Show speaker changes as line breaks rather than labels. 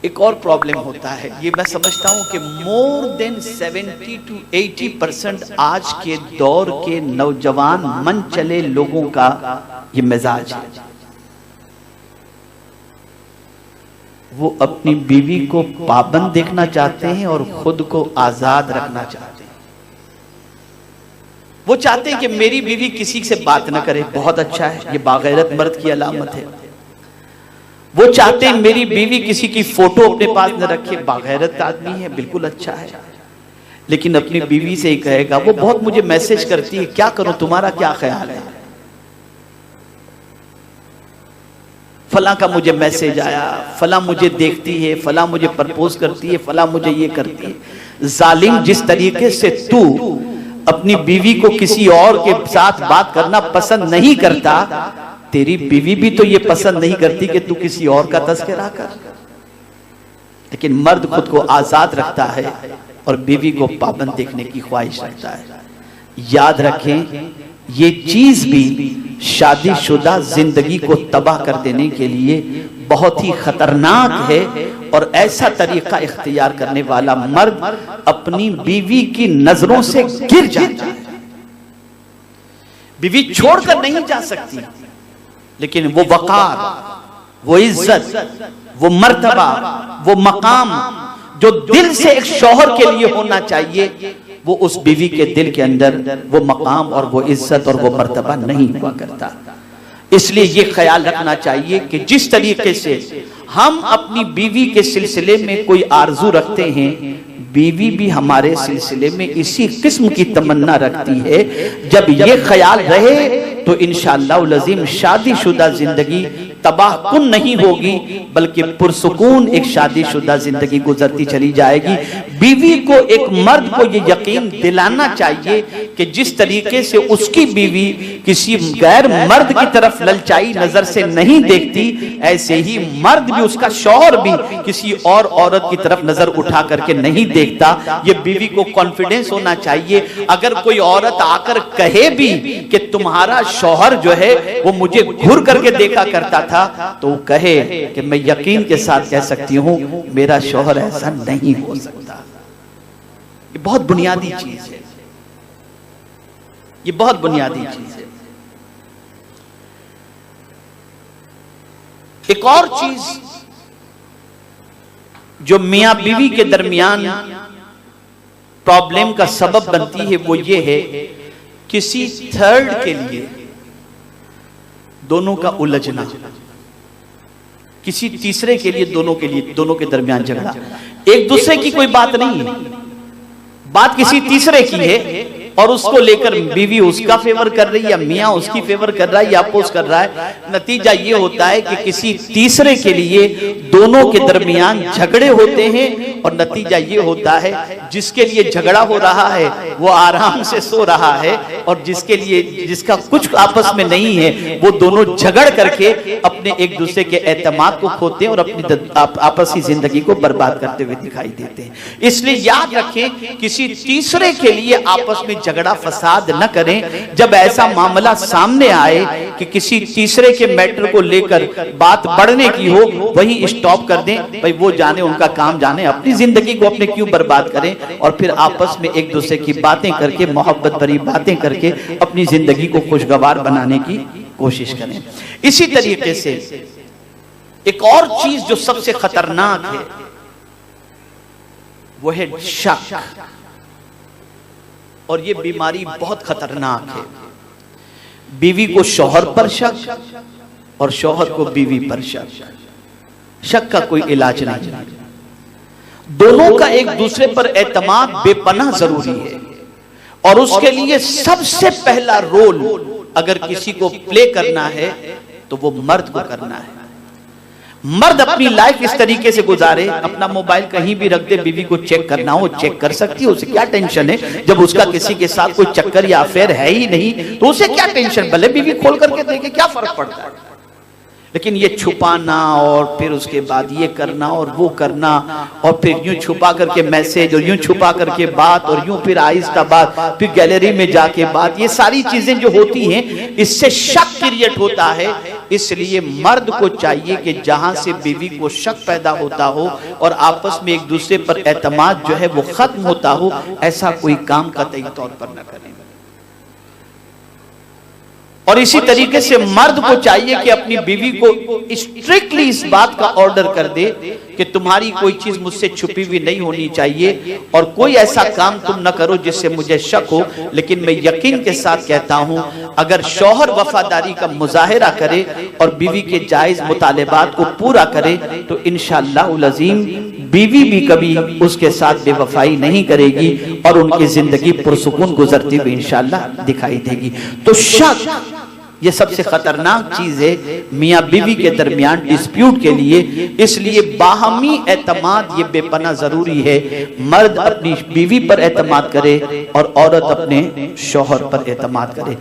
एक और प्रॉब्लम होता है, ये मैं समझता हूं कि मोर देन 70 to 80% आज के दौर के नौजवान मन चले लोगों का ये मिजाज है। वो अपनी बीवी को पाबंद देखना चाहते हैं और खुद को आजाद रखना चाहते हैं। वो चाहते हैं कि मेरी बीवी किसी से बात ना करे, बहुत अच्छा है, ये बागैरत मर्द की अलामत है। वो चाहते हैं मेरी बीवी किसी की फोटो अपने पास न रखे, बागैरत आदमी है, बिल्कुल अच्छा है। लेकिन अपनी बीवी से ही कहेगा, वो बहुत मुझे मैसेज करती है, क्या करूं, तुम्हारा क्या ख्याल है, फला का मुझे मैसेज आया, फला मुझे देखती है, फला मुझे प्रपोज करती है, फला मुझे ये करती है। जालिम, जिस तरीके से तू अपनी बीवी को किसी और के साथ बात करना पसंद नहीं करता, तेरी बीवी भी तो ये पसंद नहीं करती कि तू किसी और का तस्करा कर। लेकिन मर्द खुद को आजाद रखता है और बीवी को पाबंद देखने की ख्वाहिश रखता है। याद रखें, ये चीज भी शादीशुदा जिंदगी को तबाह कर देने के लिए बहुत ही खतरनाक है। और ऐसा तरीका इख्तियार करने वाला मर्द अपनी बीवी की नजरों से गिर जाता है। बीवी छोड़कर नहीं जा सकती, लेकिन वो वकार, वो इज्जत, वो मर्तबा, वो मकाम जो दिल से एक शौहर के लिए होना चाहिए, वो उस बीवी के दिल के अंदर वो मकाम और वो इज्जत और वो मर्तबा नहीं हुआ करता। इसलिए ये ख्याल रखना चाहिए कि जिस तरीके से हम अपनी बीवी के सिलसिले में कोई आरजू रखते हैं, बीवी भी हमारे सिलसिले में इसी किस्म की तमन्ना रखती है। जब ये ख्याल रहे तो इंशाअल्लाह अज़ीम शादीशुदा जिंदगी तबाह कुन नहीं होगी, बल्कि पुरसुकून एक शादीशुदा जिंदगी गुजरती चली जाएगी। बीवी को, एक मर्द को ये यकीन दिलाना चाहिए कि जिस तरीके से उसकी बीवी किसी गैर मर्द की तरफ ललचाई नजर से नहीं देखती, ऐसे ही मर्द भी, उसका शौहर भी किसी और औरत की तरफ नजर उठा करके नहीं देखता। ये बीवी को कॉन्फिडेंस होना चाहिए। अगर कोई औरत आकर कहे भी कि तुम्हारा शौहर जो है वो मुझे घूर करके देखा करता था, तो वो कहे कि मैं यकीन के साथ कह सकती हूं मेरा शौहर ऐसा नहीं हो सकता। ये बहुत बुनियादी चीज है, ये बहुत बुनियादी चीज है। एक और चीज जो मियां बीवी के दरमियान प्रॉब्लम का सबब बनती है, वो ये है किसी थर्ड के लिए दोनों का उलझना, किसी तीसरे के लिए दोनों के दरमियान झगड़ा। एक दूसरे की कोई बात नहीं है, बात किसी तीसरे की है और उसको लेकर बीवी उसका फेवर कर रही है या मियां उसकी फेवर कर रहा है या अपोज कर रहा है। नतीजा ये होता है कि किसी तीसरे के लिए दोनों के दरमियान झगड़े होते हैं और नतीजा ये होता है जिसके लिए झगड़ा हो रहा है वो आराम से सो रहा है, और जिसके लिए, जिसका कुछ आपस में नहीं है, वो दोनों झगड़ करके अपने एक दूसरे के एतमाद को खोते हैं और अपनी आपसी जिंदगी को बर्बाद करते हुए दिखाई देते हैं। इसलिए याद रखें, किसी तीसरे के लिए आपस में झगड़ा फसाद न करें। जब ऐसा मामला सामने आए कि किसी तीसरे के मैटर को लेकर बात बढ़ने की हो, वही स्टॉप कर दें। भाई वो जाने, उनका काम जाने, अपनी जिंदगी को अपने क्यों बर्बाद करें, और फिर आपस में एक दूसरे की बातें करके, मोहब्बत भरी बातें करके अपनी जिंदगी को खुशगवार बनाने की कोशिश करें। इसी तरीके से एक और चीज जो सबसे खतरनाक है वो है शक, और ये बीमारी बहुत खतरनाक है। बीवी को शौहर पर शक और शौहर को बीवी पर शक। शक का कोई इलाज नहीं है। दोनों का एक दूसरे पर एतमाद बेपनाह जरूरी है, और उसके लिए सबसे पहला रोल अगर किसी को प्ले करना है तो वो मर्द को करना है। मर्द अपनी लाइफ इस तरीके से गुजारे, अपना मोबाइल कहीं भी रख दे, बीवी को चेक करना हो चेक कर सकती है, उसे क्या टेंशन है। जब उसका किसी के साथ कोई चक्कर या अफेयर है ही नहीं तो उसे क्या टेंशन, भले बीवी खोल करके देखे, क्या फर्क पड़ता है। लेकिन ये छुपाना और फिर उसके बाद ये करना और वो करना, और फिर यूं छुपा करके मैसेज और यूं छुपा करके बात और यूं फिर आहिस्ता बात, फिर गैलरी में जाके बात, ये सारी चीजें जो होती हैं इससे शक क्रिएट होता है इसलिए मर्द को चाहिए कि जहां से बीवी को शक पैदा होता हो और आपस में एक दूसरे पर एतमाद जो है वो खत्म होता हो, ऐसा कोई काम कतई तौर पर न करें। और इसी तरीके से मर्द को चाहिए कि अपनी बीवी को स्ट्रिक्टली इस बात का ऑर्डर कर दे कि तुम्हारी कोई चीज मुझसे छुपी हुई नहीं होनी चाहिए और कोई ऐसा काम तुम न करो जिससे मुझे शक हो। लेकिन मैं यकीन के साथ कहता हूं, अगर शौहर वफादारी का मुजाहिरा करे और बीवी के जायज मुतालिबात को पूरा करे तो इंशाअल्लाह उल अज़ीम बीवी भी कभी उसके साथ बेवफाई नहीं करेगी और उनकी जिंदगी पुरसुकून गुजरती हुई इंशाअल्लाह दिखाई देगी। तो शक ये सबसे खतरनाक चीज है मियां बीवी के दरमियान डिस्प्यूट के लिए। इसलिए बाहमी एतमाद ये बेपना जरूरी है। मर्द अपनी बीवी पर एतमाद करे और औरत अपने शौहर पर एतमाद करे।